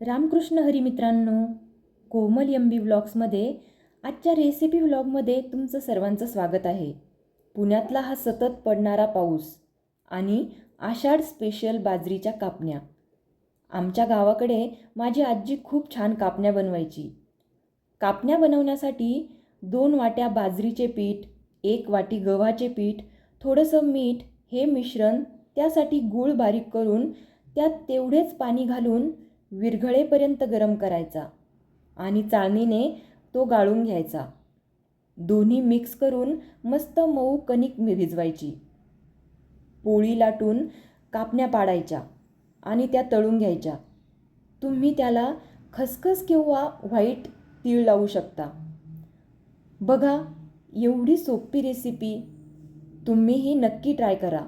रामकृष्ण हरी मित्रांनो, कोमल MB व्लॉग्समध्ये आजच्या recipe व्लॉगमध्ये तुमचं सर्वांचं स्वागत आहे. पुण्यातला हा सतत पडणारा पाऊस आणि आषाढ स्पेशल बाजरीच्या कापण्या. आमच्या गावाकडे माझी आजी खूप छान कापण्या बनवायची. कापण्या बनवण्यासाठी 2 वाट्या बाजरीचे पीठ, 1 वाटी गव्हाचे पीठ, थोडंसं मीठ हे मिश्रण, त्यासाठी गूळ बारीक करून त्यात तेवढेच पाणी घालून विरघळेपर्यंत गरम करायचा आणि चाळणीने तो गाळून घ्यायचा. दोन्ही मिक्स करून मस्त मऊ कणिक भिजवायची. पोळी लाटून कापण्या पाडायच्या आणि त्या तळून घ्यायच्या. तुम्ही त्याला खसखस किंवा व्हाईट तीळ लावू शकता. बघा, एवढी सोपी रेसिपी, तुम्हीही नक्की ट्राय करा.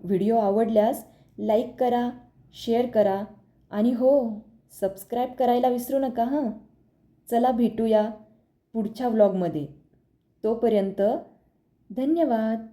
व्हिडिओ आवडल्यास लाईक करा, शेअर करा आणि हो, सबस्क्राईब करायला विसरू नका हं. चला भेटूया पुढच्या व्लॉगमध्ये. तोपर्यंत धन्यवाद.